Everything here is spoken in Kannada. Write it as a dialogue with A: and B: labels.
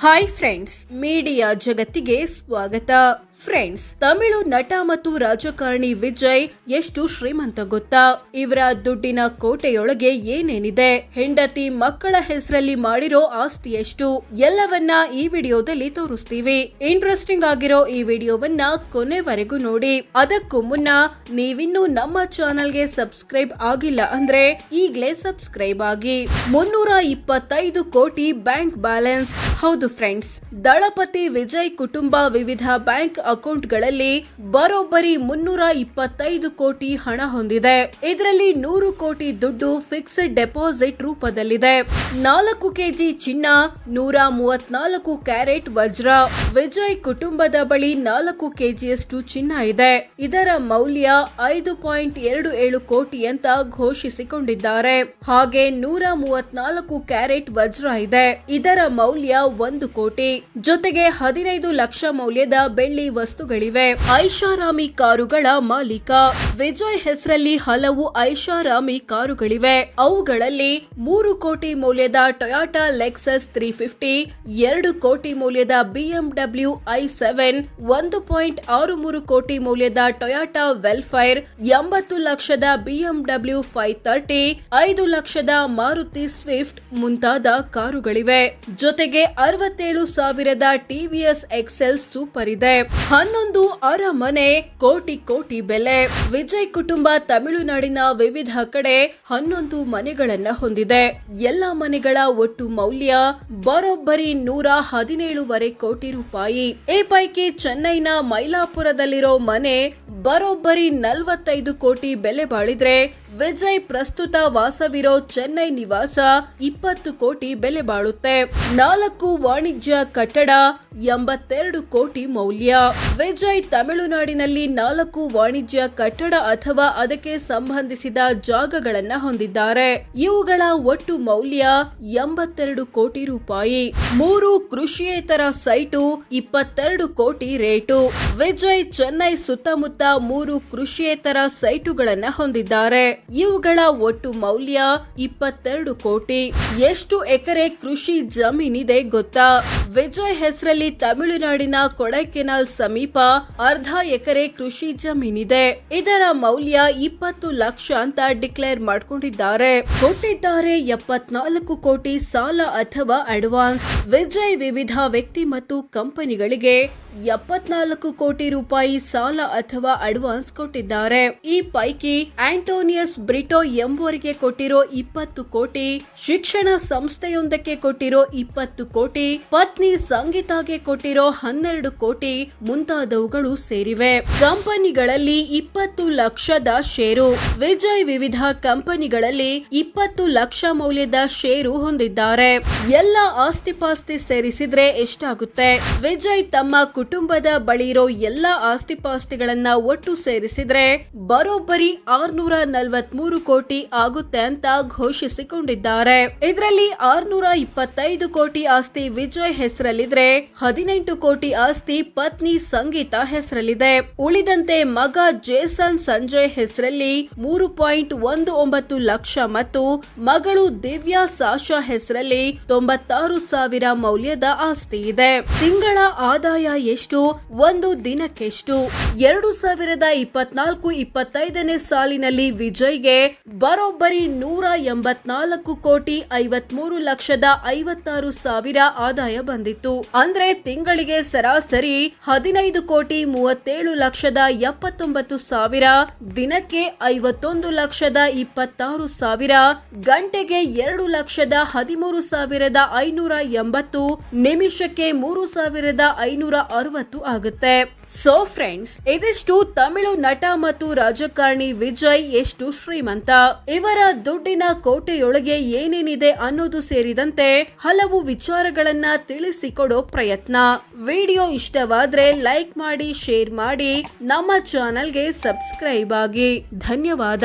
A: ಹಾಯ್ ಫ್ರೆಂಡ್ಸ್, ಮೀಡಿಯಾ ಜಗತ್ತಿಗೆ ಸ್ವಾಗತ. ಫ್ರೆಂಡ್ಸ್, ತಮಿಳು ನಟ ಮತ್ತು ರಾಜಕಾರಣಿ ವಿಜಯ್ ಎಷ್ಟು ಶ್ರೀಮಂತ ಗೊತ್ತಾ? ಇವರ ದುಡ್ಡಿನ ಕೋಟೆಯೊಳಗೆ ಏನೇನಿದೆ, ಹೆಂಡತಿ ಮಕ್ಕಳ ಹೆಸರಲ್ಲಿ ಮಾಡಿರೋ ಆಸ್ತಿ ಎಷ್ಟು, ಎಲ್ಲವನ್ನ ಈ ವಿಡಿಯೋದಲ್ಲಿ ತೋರಿಸ್ತೀವಿ. ಇಂಟ್ರೆಸ್ಟಿಂಗ್ ಆಗಿರೋ ಈ ವಿಡಿಯೋವನ್ನ ಕೊನೆವರೆಗೂ ನೋಡಿ. ಅದಕ್ಕೂ ಮುನ್ನ ನೀವಿನ್ನೂ ನಮ್ಮ ಚಾನೆಲ್ಗೆ ಸಬ್ಸ್ಕ್ರೈಬ್ ಆಗಿಲ್ಲ ಅಂದ್ರೆ ಈಗ್ಲೇ ಸಬ್ಸ್ಕ್ರೈಬ್ ಆಗಿ. 325 ಕೋಟಿ ಬ್ಯಾಂಕ್ ಬ್ಯಾಲೆನ್ಸ್. ಹೌದು ಫ್ರೆಂಡ್ಸ್, ದಳಪತಿ ವಿಜಯ್ ಕುಟುಂಬ ವಿವಿಧ ಬ್ಯಾಂಕ್ ಅಕೌಂಟ್ಗಳಲ್ಲಿ ಬರೋಬ್ಬರಿ 325 ಕೋಟಿ ಹಣ ಹೊಂದಿದೆ. ಇದರಲ್ಲಿ 100 ಕೋಟಿ ದುಡ್ಡು ಫಿಕ್ಸ್ಡ್ ಡೆಪಾಸಿಟ್ ರೂಪದಲ್ಲಿದೆ. 4 ಕೆಜಿ ಚಿನ್ನ, 134 ಕ್ಯಾರೆಟ್ ವಜ್ರ. ವಿಜಯ್ ಕುಟುಂಬದ ಬಳಿ 4 ಕೆಜಿಯಷ್ಟು ಚಿನ್ನ ಇದೆ. ಇದರ ಮೌಲ್ಯ 5.27 ಕೋಟಿ ಅಂತ ಘೋಷಿಸಿಕೊಂಡಿದ್ದಾರೆ. ಹಾಗೆ 134 ಕ್ಯಾರೆಟ್ ವಜ್ರ ಇದೆ. ಇದರ ಮೌಲ್ಯ 1 ಕೋಟಿ. ಜೊತೆಗೆ 15 ಲಕ್ಷ ಮೌಲ್ಯದ ಬೆಳ್ಳಿ ವಸ್ತುಗಳಿವೆ. ಐಷಾರಾಮಿ ಕಾರುಗಳ ಮಾಲೀಕ. ವಿಜಯ್ ಹೆಸರಲ್ಲಿ ಹಲವು ಐಷಾರಾಮಿ ಕಾರುಗಳಿವೆ. ಅವುಗಳಲ್ಲಿ 3 ಕೋಟಿ ಮೌಲ್ಯದ ಟೊಯಾಟಾ ಲೆಕ್ಸಸ್ 350, 2 ಕೋಟಿ ಮೌಲ್ಯದ BMW i7, 1.63 ಕೋಟಿ ಮೌಲ್ಯದ ಟೊಯಾಟಾ ವೆಲ್ಫೈರ್, 80 ಲಕ್ಷದ BMW 530, 5 ಲಕ್ಷದ ಮಾರುತಿ ಸ್ವಿಫ್ಟ್ ಮುಂತಾದ ಕಾರುಗಳಿವೆ. ಜೊತೆಗೆ 67 ಸಾವಿರದ ಟಿವಿಎಸ್ ಎಕ್ಸೆಲ್ ಸೂಪರ್ ಇದೆ. 11 ಅರಮನೆ, ಕೋಟಿ ಬೆಲೆ. ವಿಜಯ್ ಕುಟುಂಬ ತಮಿಳುನಾಡಿನ ವಿವಿಧ ಕಡೆ 11 ಮನೆಗಳನ್ನ ಹೊಂದಿದೆ. ಎಲ್ಲ ಮನೆಗಳ ಒಟ್ಟು ಮೌಲ್ಯ ಬರೋಬ್ಬರಿ 117 ಕೋಟಿ ರೂಪಾಯಿ. ಈ ಪೈಕಿ ಚೆನ್ನೈನ ಮೈಲಾಪುರದಲ್ಲಿರೋ ಮನೆ ಬರೋಬ್ಬರಿ 45 ಕೋಟಿ ಬೆಲೆ ಬಾಳಿದ್ರೆ, ವಿಜಯ್ ಪ್ರಸ್ತುತ ವಾಸವಿರೋ ಚೆನ್ನೈ ನಿವಾಸ 20 ಕೋಟಿ ಬೆಲೆ ಬಾಳುತ್ತೆ. 4 ವಾಣಿಜ್ಯ ಕಟ್ಟಡ 82 ಕೋಟಿ ಮೌಲ್ಯ. ವಿಜಯ್ ತಮಿಳುನಾಡಿನಲ್ಲಿ 4 ವಾಣಿಜ್ಯ ಕಟ್ಟಡ ಅಥವಾ ಅದಕ್ಕೆ ಸಂಬಂಧಿಸಿದ ಜಾಗಗಳನ್ನ ಹೊಂದಿದ್ದಾರೆ. ಇವುಗಳ ಒಟ್ಟು ಮೌಲ್ಯ 82 ಕೋಟಿ ರೂಪಾಯಿ. 3 ಕೃಷಿಯೇತರ ಸೈಟು 22 ಕೋಟಿ ರೇಟು. ವಿಜಯ್ ಚೆನ್ನೈ ಸುತ್ತಮುತ್ತ 3 ಕೃಷಿಯೇತರ ಸೈಟುಗಳನ್ನ ಹೊಂದಿದ್ದಾರೆ. ಇವುಗಳ ಒಟ್ಟು ಮೌಲ್ಯ 22 ಕೋಟಿ. ಎಷ್ಟು ಎಕರೆ ಕೃಷಿ ಜಮೀನಿದೆ ಗೊತ್ತಾ? ವಿಜಯ್ ಹೆಸರಲ್ಲಿ ತಮಿಳುನಾಡಿನ ಕೊಡೈಕೆನಾಲ್ ಸಮೀಪ 1/2 ಎಕರೆ ಕೃಷಿ ಜಮೀನಿದೆ. ಇದರ ಮೌಲ್ಯ 20 ಲಕ್ಷ ಅಂತ ಡಿಕ್ಲೇರ್ ಮಾಡ್ಕೊಂಡಿದ್ದಾರೆ. ಕೊಟ್ಟಿದ್ದಾರೆ 74 ಕೋಟಿ ಸಾಲ ಅಥವಾ ಅಡ್ವಾನ್ಸ್. ವಿಜಯ್ ವಿವಿಧ ವ್ಯಕ್ತಿ ಮತ್ತು ಕಂಪನಿಗಳಿಗೆ 74 ಕೋಟಿ ರೂಪಾಯಿ ಸಾಲ ಅಥವಾ ಅಡ್ವಾನ್ಸ್ ಕೊಟ್ಟಿದ್ದಾರೆ. ಈ ಪೈಕಿ ಆಂಟೋನಿಯಸ್ ಬ್ರಿಟೋ ಎಂಬುವರಿಗೆ ಕೊಟ್ಟಿರೋ 20 ಕೋಟಿ, ಶಿಕ್ಷಣ ಸಂಸ್ಥೆಯೊಂದಕ್ಕೆ ಕೊಟ್ಟಿರೋ 20 ಕೋಟಿ, ಪತ್ನಿ ಸಂಗೀತಾಗೆ ಕೊಟ್ಟಿರೋ 12 ಕೋಟಿ ಮುಂತಾದವುಗಳು ಸೇರಿವೆ. ಕಂಪನಿಗಳಲ್ಲಿ 20 ಲಕ್ಷದ ಷೇರು. ವಿಜಯ್ ವಿವಿಧ ಕಂಪನಿಗಳಲ್ಲಿ 20 ಲಕ್ಷ ಮೌಲ್ಯದ ಷೇರು ಹೊಂದಿದ್ದಾರೆ. ಎಲ್ಲ ಆಸ್ತಿಪಾಸ್ತಿ ಸೇರಿಸಿದ್ರೆ ಎಷ್ಟಾಗುತ್ತೆ? ವಿಜಯ್ ತಮ್ಮ ಕುಟುಂಬದ ಬಳಿ ಇರೋ ಎಲ್ಲಾ ಆಸ್ತಿಪಾಸ್ತಿಗಳನ್ನ ಒಟ್ಟು ಸೇರಿಸಿದ್ರೆ ಬರೋಬ್ಬರಿ 643 ಕೋಟಿ ಆಗುತ್ತೆ ಅಂತ ಘೋಷಿಸಿಕೊಂಡಿದ್ದಾರೆ. ಇದರಲ್ಲಿ 625 ಕೋಟಿ ಆಸ್ತಿ ವಿಜಯ್ ಹೆಸರಲ್ಲಿದ್ರೆ, 18 ಕೋಟಿ ಆಸ್ತಿ ಪತ್ನಿ ಸಂಗೀತ ಹೆಸರಲ್ಲಿದೆ. ಉಳಿದಂತೆ ಮಗ ಜೇಸನ್ ಸಂಜಯ್ ಹೆಸರಲ್ಲಿ 3.19 ಲಕ್ಷ ಮತ್ತು ಮಗಳು ದಿವ್ಯಾ ಸಾಶಾ ಹೆಸರಲ್ಲಿ 96,000 ಮೌಲ್ಯದ ಆಸ್ತಿ ಇದೆ. ತಿಂಗಳ ಆದಾಯ ಎಷ್ಟು? ಒಂದು ದಿನಕ್ಕೆಷ್ಟು? 2024-25ನೇ ಸಾಲಿನಲ್ಲಿ ವಿಜಯ್ಗೆ ಬರೋಬ್ಬರಿ 184 ಕೋಟಿ 53 ಲಕ್ಷದ 56,000 ಆದಾಯ ಬಂದಿತ್ತು. ಅಂದ್ರೆ ತಿಂಗಳಿಗೆ ಸರಾಸರಿ 15 ಕೋಟಿ 37 ಲಕ್ಷದ 79,000, ದಿನಕ್ಕೆ 51 ಲಕ್ಷದ 26,000, ಗಂಟೆಗೆ 2 ಲಕ್ಷದ 13,580, ನಿಮಿಷಕ್ಕೆ 3,560 ಆಗುತ್ತೆ. ಸೋ ಫ್ರೆಂಡ್ಸ್, ಇದಿಷ್ಟು ತಮಿಳು ನಟ ಮತ್ತು ರಾಜಕಾರಣಿ ವಿಜಯ್ ಎಷ್ಟು ಶ್ರೀಮಂತ, ಇವರ ದುಡ್ಡಿನ ಕೋಟೆಯೊಳಗೆ ಏನೇನಿದೆ ಅನ್ನೋದು ಸೇರಿದಂತೆ ಹಲವು ವಿಚಾರಗಳನ್ನ ತಿಳಿಸಿಕೊಡೋ ಪ್ರಯತ್ನ. ವಿಡಿಯೋ ಇಷ್ಟವಾದ್ರೆ ಲೈಕ್ ಮಾಡಿ, ಶೇರ್ ಮಾಡಿ, ನಮ್ಮ ಚಾನೆಲ್ಗೆ ಸಬ್ಸ್ಕ್ರೈಬ್ ಆಗಿ. ಧನ್ಯವಾದ.